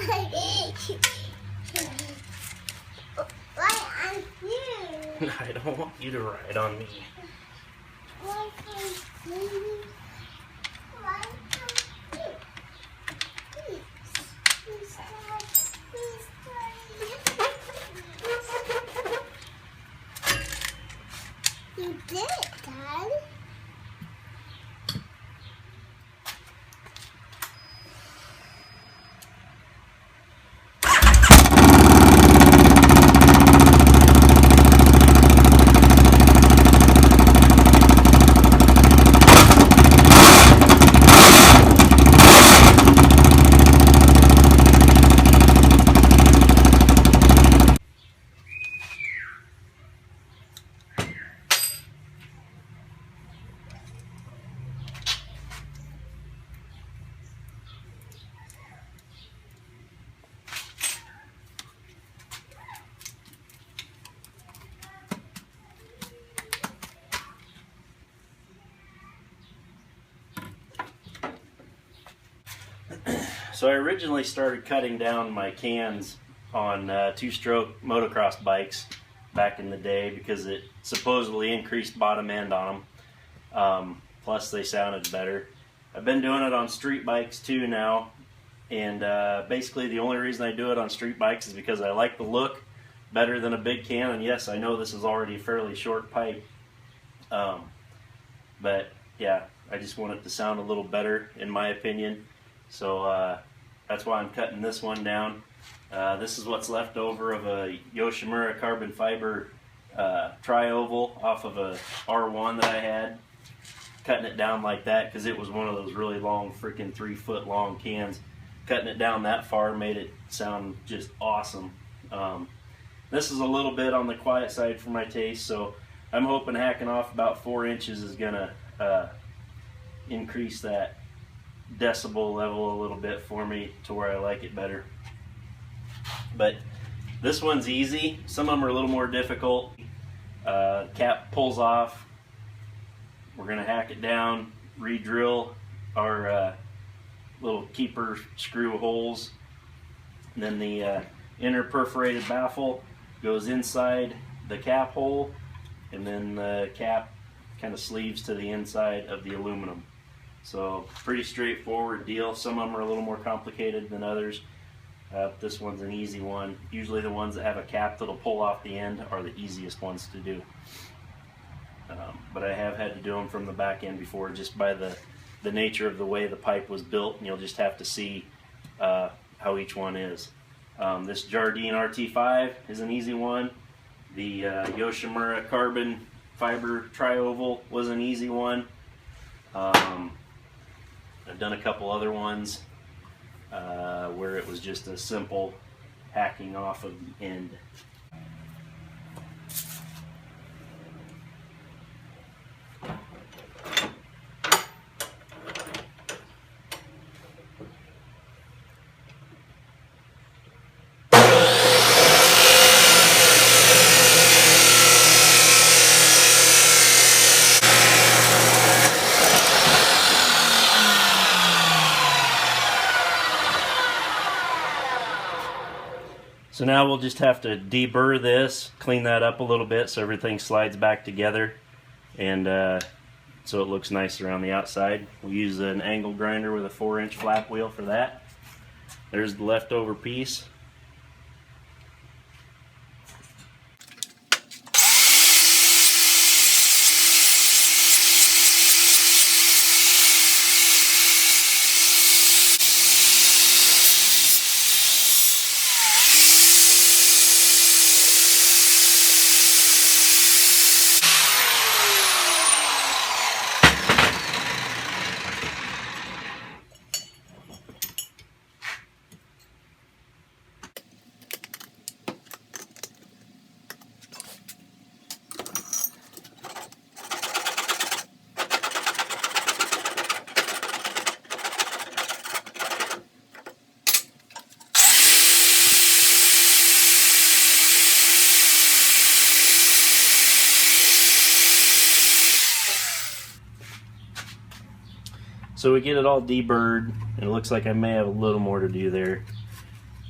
Ride on you. I don't want you to ride on me. Ride on you. Ride on you. Please. Please, Dad. Please, Daddy. You did it, Dad. So I originally started cutting down my cans on two-stroke motocross bikes back in the day because it supposedly increased bottom end on them. Plus they sounded better. I've been doing it on street bikes too now, and basically the only reason I do it on street bikes is because I like the look better than a big can. And yes, I know this is already a fairly short pipe, but yeah, I just want it to sound a little better in my opinion. So that's why I'm cutting this one down. This is what's left over of a Yoshimura carbon fiber tri-oval off of a R1 that I had. Cutting it down like that because it was one of those really long, freaking 3-foot long cans. Cutting it down that far made it sound just awesome. This is a little bit on the quiet side for my taste, so I'm hoping hacking off about 4 inches is gonna increase that decibel level a little bit for me to where I like it better. But this one's easy. Some of them are a little more difficult. Cap pulls off. We're gonna hack it down, re-drill our little keeper screw holes, and then the inner perforated baffle goes inside the cap hole, and then the cap kind of sleeves to the inside of the aluminum. So pretty straightforward deal. Some of them are a little more complicated than others. This one's an easy one. Usually the ones that have a cap that'll pull off the end are the easiest ones to do. But I have had to do them from the back end before just by the nature of the way the pipe was built, and you'll just have to see how each one is. This Jardine RT5 is an easy one. The Yoshimura carbon fiber tri-oval was an easy one. I've done a couple other ones where it was just a simple hacking off of the end. So now we'll just have to deburr this, clean that up a little bit so everything slides back together, and so it looks nice around the outside. We'll use an angle grinder with a 4-inch flap wheel for that. There's the leftover piece. So we get it all deburred, and it looks like I may have a little more to do there.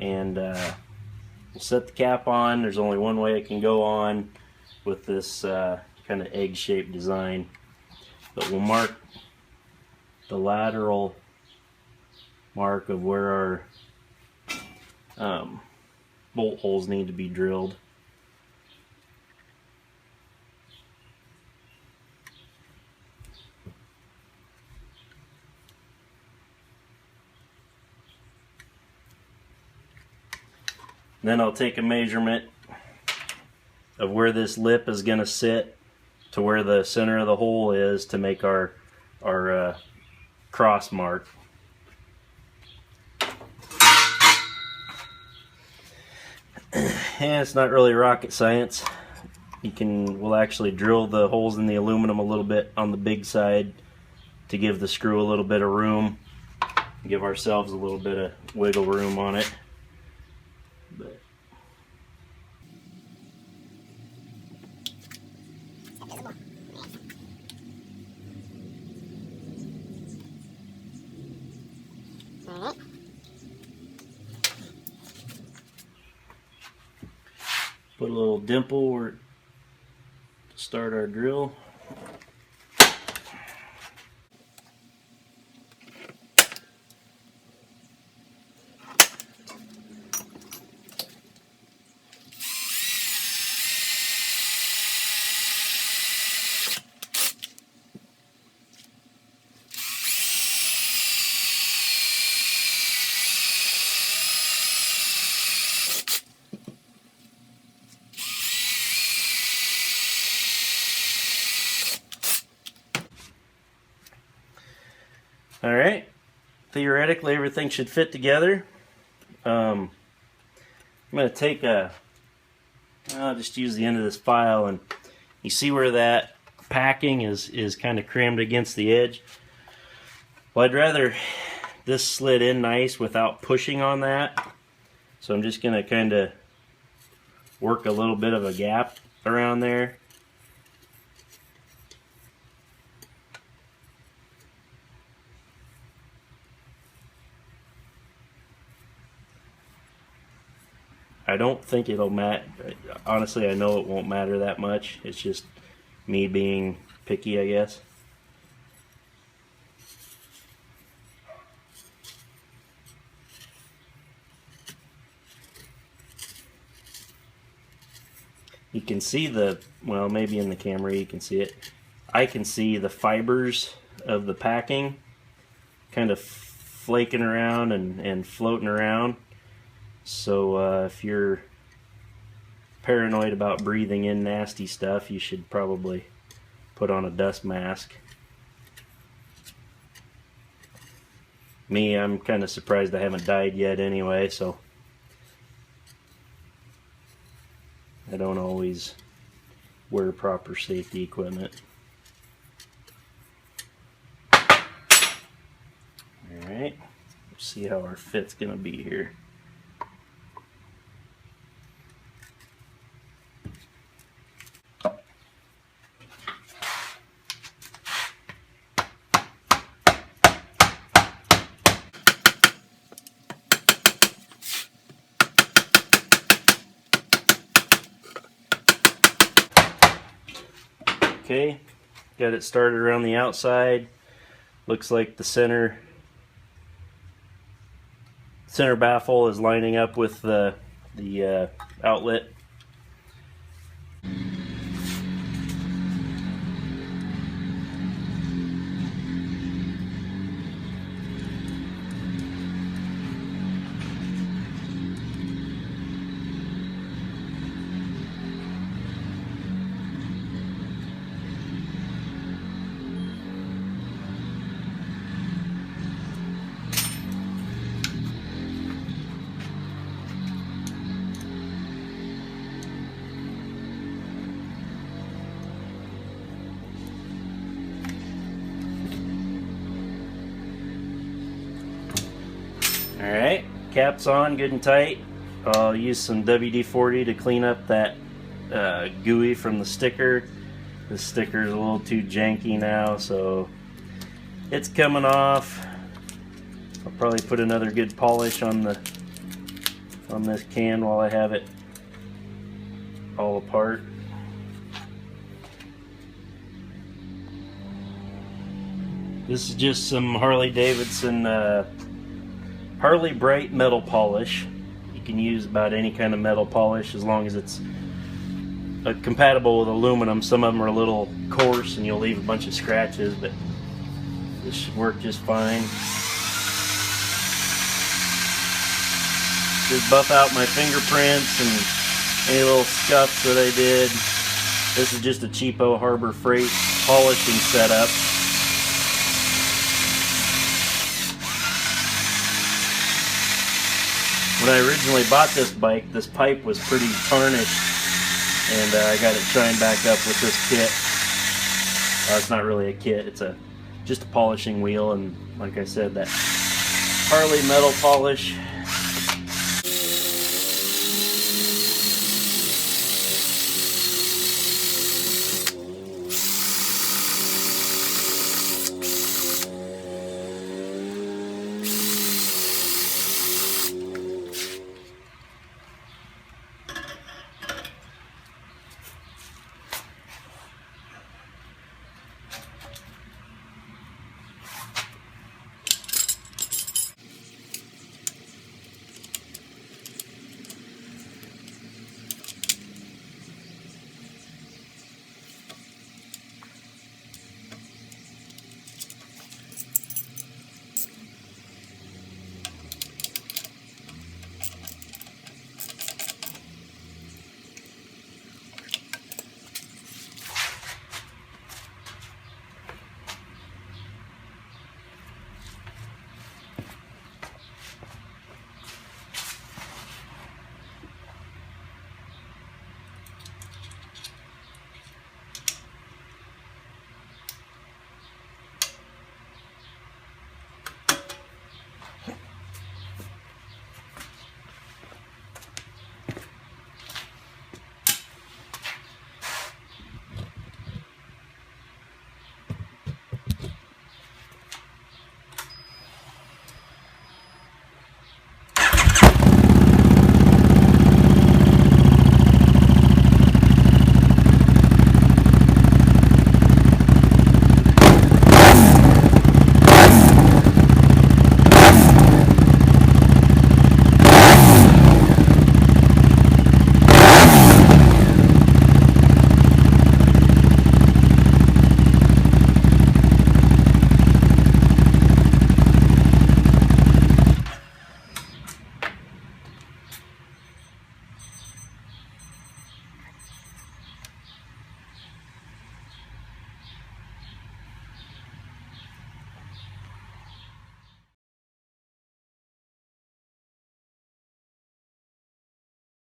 and we'll set the cap on. There's only one way it can go on with this kind of egg-shaped design, but we'll mark the lateral mark of where our bolt holes need to be drilled. Then I'll take a measurement of where this lip is going to sit to where the center of the hole is to make our cross mark. And it's not really rocket science. We'll actually drill the holes in the aluminum a little bit on the big side to give the screw a little bit of room, give ourselves a little bit of wiggle room on it. But put a little dimple where to start our drill. Alright, theoretically everything should fit together. I'm going to take I'll just use the end of this file, and you see where that packing is kind of crammed against the edge. Well, I'd rather this slid in nice without pushing on that, so I'm just going to kind of work a little bit of a gap around there. I don't think it'll matter. Honestly, I know it won't matter that much. It's just me being picky, I guess. You can see well, maybe in the camera you can see it. I can see the fibers of the packing kind of flaking around and floating around. So if you're paranoid about breathing in nasty stuff, you should probably put on a dust mask. Me, I'm kind of surprised I haven't died yet anyway, so I don't always wear proper safety equipment. Alright, let's see how our fit's gonna be here. Okay, got it started around the outside. Looks like the center baffle is lining up with the outlet. Alright, cap's on, good and tight. I'll use some WD-40 to clean up that gooey from the sticker. The sticker's a little too janky now, so it's coming off. I'll probably put another good polish on the on this can while I have it all apart. This is just some Harley Davidson Harley Bright metal polish. You can use about any kind of metal polish as long as it's compatible with aluminum. Some of them are a little coarse and you'll leave a bunch of scratches, but this should work just fine. Just buff out my fingerprints and any little scuffs that I did. This is just a cheapo Harbor Freight polishing setup. When I originally bought this bike, this pipe was pretty tarnished, and I got it shined back up with this kit. It's not really a kit, it's just a polishing wheel, and like I said, that Harley metal polish